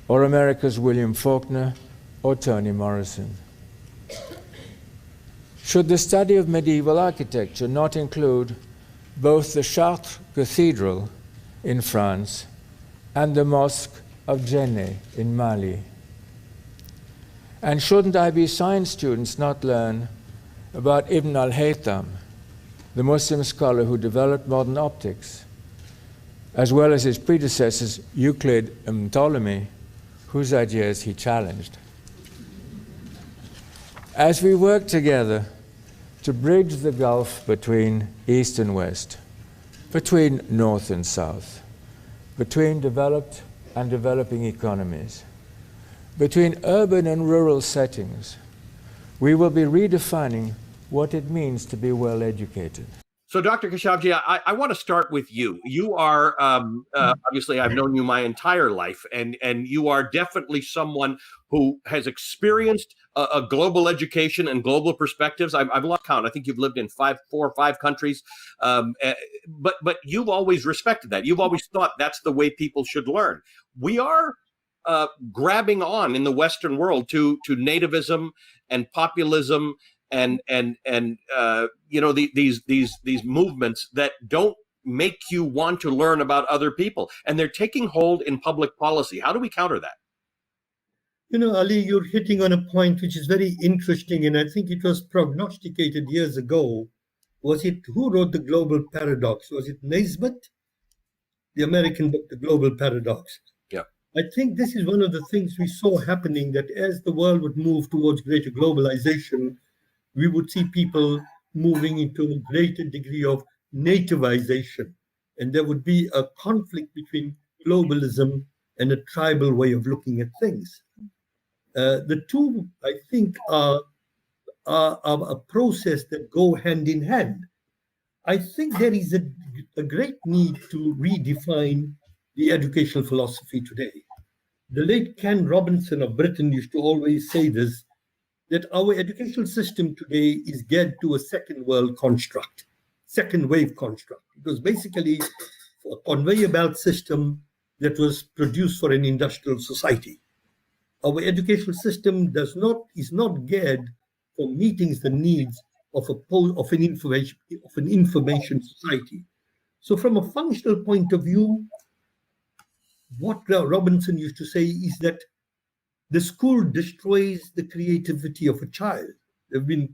or America's William Faulkner, or Toni Morrison? Should the study of medieval architecture not include both the Chartres Cathedral in France and the Mosque of Djenné in Mali? And shouldn't IB science students not learn about Ibn al-Haytham, the Muslim scholar who developed modern optics, as well as his predecessors Euclid and Ptolemy, whose ideas he challenged? As we work together to bridge the gulf between East and West, between North and South, between developed and developing economies, between urban and rural settings, we will be redefining what it means to be well educated. So, Dr. Khashoggi, I want to start with you. You are, obviously, I've known you my entire life, and you are definitely someone who has experienced a global education and global perspectives. I've lost count. I think you've lived in 4 or 5 countries, but you've always respected that. You've always thought that's the way people should learn. We are grabbing on in the Western world to nativism and populism and you know, these movements that don't make you want to learn about other people, and they're taking hold in public policy. How do we counter that? You know, Ali, you're hitting on a point which is very interesting, and I think it was prognosticated years ago. Was it, who wrote The Global Paradox? Was it Naismith? The American book, The Global Paradox. Yeah. I think this is one of the things we saw happening, that as the world would move towards greater globalization, we would see people moving into a greater degree of nativization. And there would be a conflict between globalism and a tribal way of looking at things. The two, I think, are a process that go hand in hand. I think there is a great need to redefine the educational philosophy today. The late Ken Robinson of Britain used to always say this, that our educational system today is geared to a second world construct, second wave construct. It was basically a conveyor belt system that was produced for an industrial society. Our educational system is not geared for meeting the needs of an information society. So from a functional point of view, what Robinson used to say is that the school destroys the creativity of a child. There have been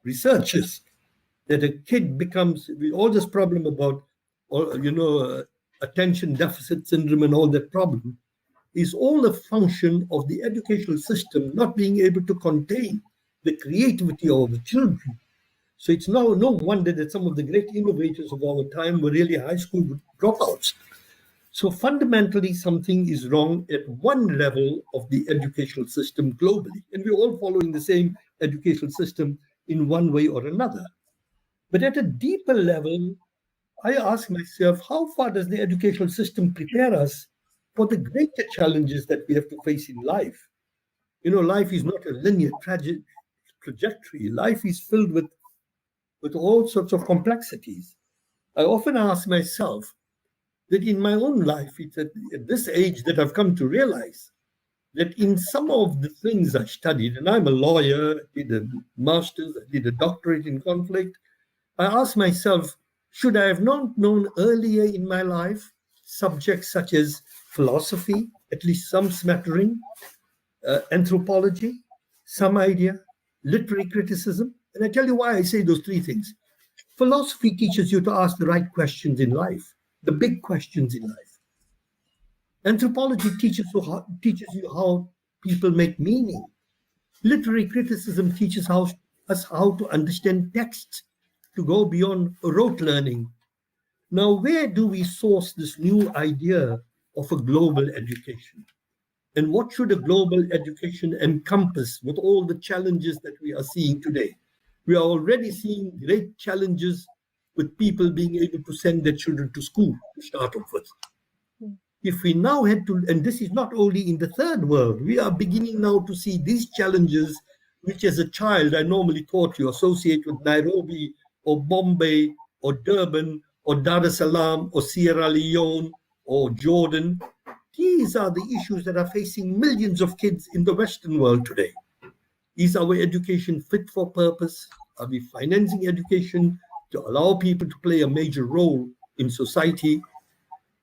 researches that a kid becomes, with all this problem about, attention deficit syndrome and all that problem, is all a function of the educational system not being able to contain the creativity of the children. So it's no wonder that some of the great innovators of our time were really high school dropouts. So fundamentally, something is wrong at one level of the educational system globally. And we're all following the same educational system in one way or another. But at a deeper level, I ask myself, how far does the educational system prepare us for the greater challenges that we have to face in life? You know, life is not a linear trajectory. Life is filled with all sorts of complexities. I often ask myself that in my own life, it's at this age that I've come to realize that in some of the things I studied, and I'm a lawyer, I did a master's, I did a doctorate in conflict, I ask myself, should I have not known earlier in my life subjects such as philosophy, at least some smattering, anthropology, some idea, literary criticism? And I tell you why I say those 3 things. Philosophy teaches you to ask the right questions in life, the big questions in life. Anthropology teaches you how people make meaning. Literary criticism teaches us how to understand texts, to go beyond rote learning. Now, where do we source this new idea of a global education? And what should a global education encompass with all the challenges that we are seeing today? We are already seeing great challenges with people being able to send their children to school to start off with. if we now had to, and this is not only in the third world, we are beginning now to see these challenges, which as a child I normally thought you associate with Nairobi or Bombay or Durban or Dar es Salaam or Sierra Leone or Jordan. These are the issues that are facing millions of kids in the Western world today. Is our education fit for purpose? Are we financing education to allow people to play a major role in society?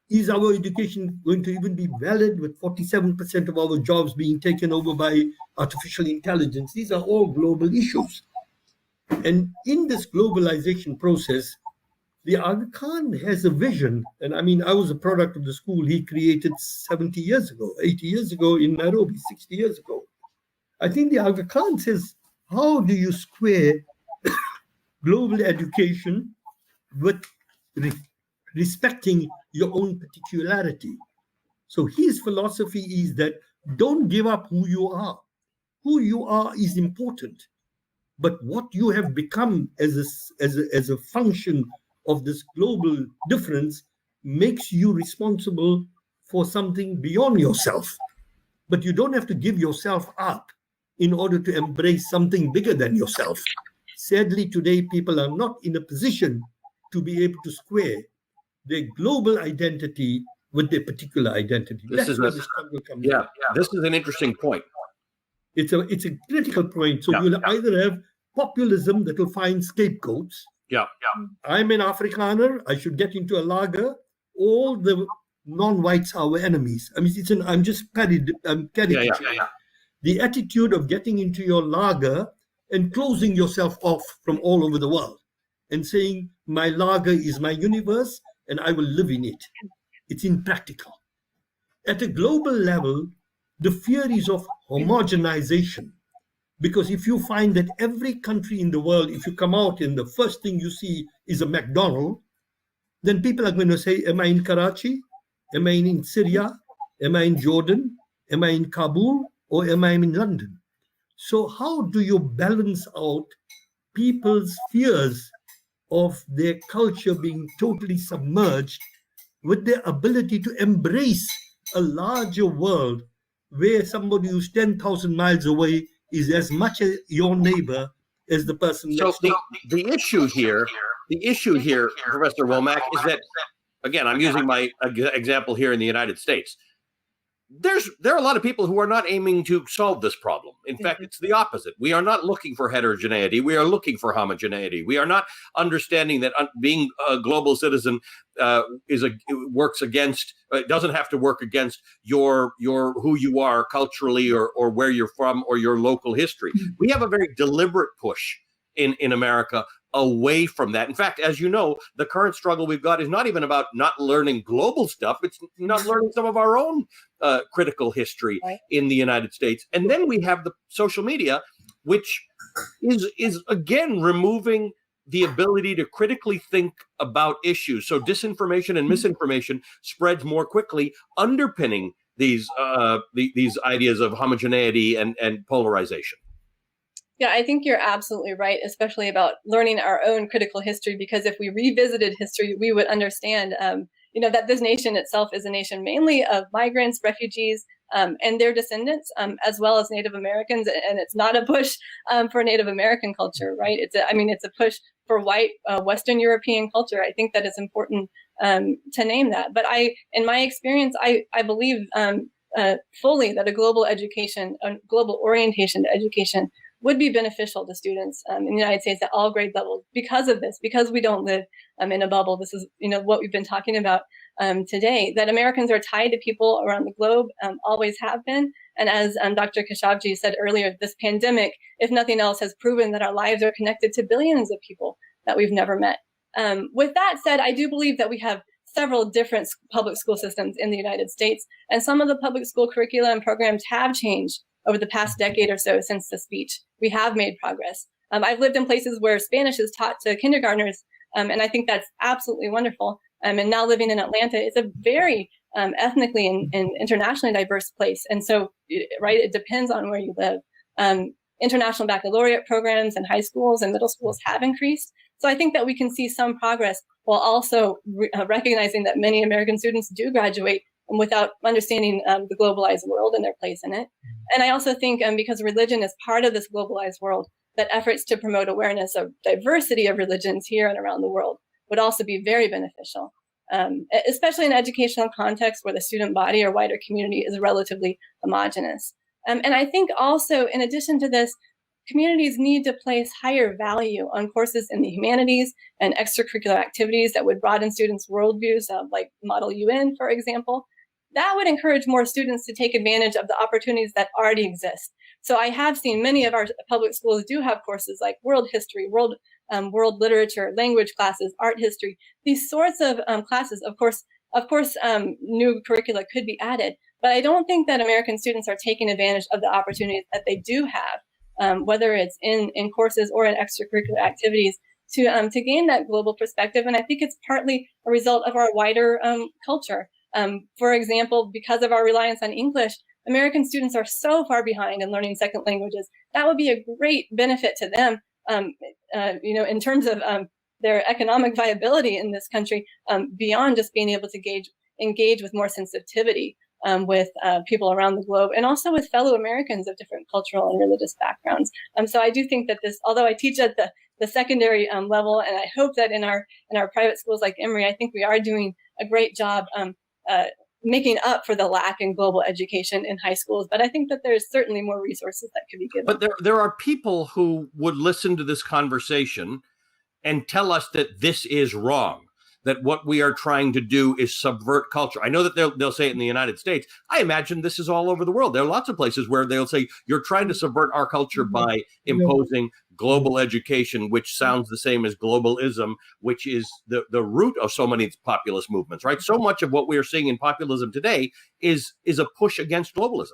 Is our education going to even be valid with 47% of our jobs being taken over by artificial intelligence? These are all global issues. And in this globalization process, the Aga Khan has a vision. And I mean, I was a product of the school he created 70 years ago, 80 years ago in Nairobi, 60 years ago. I think the Aga Khan says, how do you square global education with respecting your own particularity? So his philosophy is that don't give up who you are. Who you are is important, but what you have become as a function of this global difference makes you responsible for something beyond yourself. But you don't have to give yourself up in order to embrace something bigger than yourself. Sadly, today people are not in a position to be able to square their global identity with their particular identity. This is an interesting point. It's a critical point. So you'll either have populism that will find scapegoats. I'm an Afrikaner, I should get into a lager. All the non-whites are our enemies. I mean, I'm just caricaturing. The attitude of getting into your lager and closing yourself off from all over the world and saying, my lager is my universe and I will live in it. It's impractical. At a global level, the fear is of homogenization. Because if you find that every country in the world, if you come out and the first thing you see is a McDonald's, then people are going to say, am I in Karachi? Am I in Syria? Am I in Jordan? Am I in Kabul? Or am I in London? So how do you balance out people's fears of their culture being totally submerged with their ability to embrace a larger world where somebody who's 10,000 miles away is as much as your neighbor as the person next door? The issue here, Professor Womack, is that, again, I'm using my example here in the United States. There are a lot of people who are not aiming to solve this problem. In fact, it's the opposite. We are not looking for heterogeneity. We are looking for homogeneity. We are not understanding that being a global citizen doesn't have to work against your who you are culturally or where you're from or your local history. We have a very deliberate push in America away from that. In fact, as you know, the current struggle we've got is not even about not learning global stuff. It's not learning some of our own critical history in the United States. And then we have the social media, which is again removing the ability to critically think about issues. So disinformation and misinformation spreads more quickly, underpinning these ideas of homogeneity and polarization. Yeah, I think you're absolutely right, especially about learning our own critical history, because if we revisited history, we would understand, that this nation itself is a nation mainly of migrants, refugees, and their descendants, as well as Native Americans. And it's not a push for Native American culture, right? It's a push for white Western European culture. I think that it's important to name that. But in my experience, I believe fully that a global education, a global orientation to education would be beneficial to students in the United States at all grade levels because of this, because we don't live in a bubble. This is, what we've been talking about today, that Americans are tied to people around the globe, always have been. And as Dr. Khashoggi said earlier, this pandemic, if nothing else, has proven that our lives are connected to billions of people that we've never met. With that said, I do believe that we have several different public school systems in the United States, and some of the public school curricula and programs have changed over the past decade or so since the speech. We have made progress. I've lived in places where Spanish is taught to kindergartners, and I think that's absolutely wonderful. And now living in Atlanta, it's a very ethnically and internationally diverse place. And so, it depends on where you live. International baccalaureate programs and high schools and middle schools have increased. So I think that we can see some progress while also recognizing that many American students do graduate without understanding the globalized world and their place in it. And I also think because religion is part of this globalized world, that efforts to promote awareness of diversity of religions here and around the world would also be very beneficial, especially in an educational context where the student body or wider community is relatively homogenous. And I think also, in addition to this, communities need to place higher value on courses in the humanities and extracurricular activities that would broaden students' worldviews, like Model UN, for example. That would encourage more students to take advantage of the opportunities that already exist. So I have seen many of our public schools do have courses like world history, world literature, language classes, art history. These sorts of classes, of course, new curricula could be added, but I don't think that American students are taking advantage of the opportunities that they do have, whether it's in courses or in extracurricular activities, to gain that global perspective. And I think it's partly a result of our wider culture. For example, because of our reliance on English, American students are so far behind in learning second languages. That would be a great benefit to them, in terms of their economic viability in this country, beyond just being able to engage with more sensitivity with people around the globe, and also with fellow Americans of different cultural and religious backgrounds. So I do think that this, although I teach at the secondary level, and I hope that in our private schools like Emory, I think we are doing a great job making up for the lack in global education in high schools. But I think that there's certainly more resources that could be given. But there are people who would listen to this conversation and tell us that this is wrong, that what we are trying to do is subvert culture. I know that they'll say it in the United States. I imagine this is all over the world. There are lots of places where they'll say, you're trying to subvert our culture by imposing global education, which sounds the same as globalism, which is the root of so many populist movements, right? So much of what we are seeing in populism today is a push against globalism.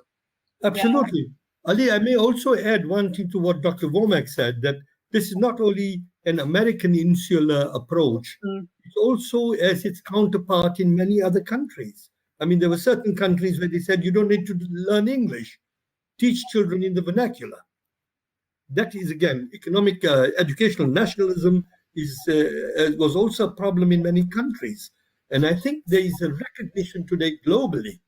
Absolutely. Yeah. Ali, I may also add one thing to what Dr. Womack said, that this is not only an American insular approach, it also has its counterpart in many other countries. I mean, there were certain countries where they said, you don't need to learn English, teach children in the vernacular. That is, again, economic educational nationalism was also a problem in many countries. And I think there is a recognition today globally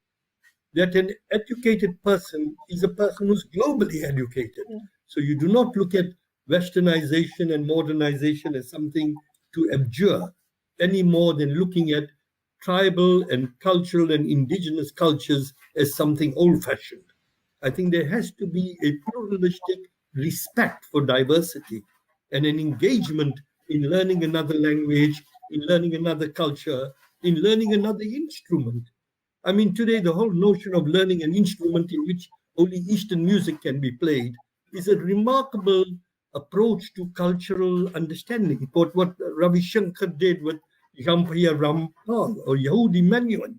that an educated person is a person who's globally educated. Yeah. So you do not look at Westernization and modernization as something to abjure any more than looking at tribal and cultural and indigenous cultures as something old-fashioned. I think there has to be a pluralistic respect for diversity and an engagement in learning another language, in learning another culture, in learning another instrument. I mean, today the whole notion of learning an instrument in which only Eastern music can be played is a remarkable approach to cultural understanding. What Ravi Shankar did with Jean-Pierre Rampal or Yehudi Menuhin.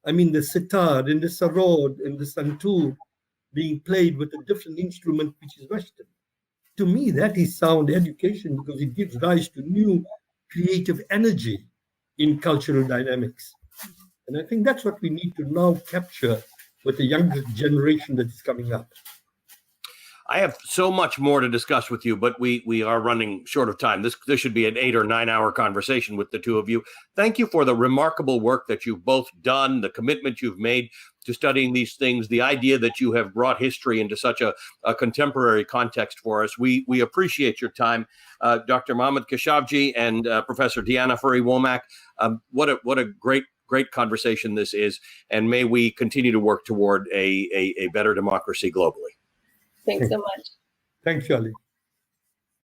I mean, the sitar and the sarod and the santur being played with a different instrument which is Western. To me, that is sound education because it gives rise to new creative energy in cultural dynamics. And I think that's what we need to now capture with the younger generation that is coming up. I have so much more to discuss with you, but we are running short of time. This should be an 8 or 9 hour conversation with the two of you. Thank you for the remarkable work that you've both done, the commitment you've made to studying these things, the idea that you have brought history into such a contemporary context for us. We appreciate your time. Dr. Mohammad Khashoggi and Professor Deanna Furey-Womack, what a great conversation this is, and may we continue to work toward a better democracy globally. Thanks so much. Thanks, Charlie.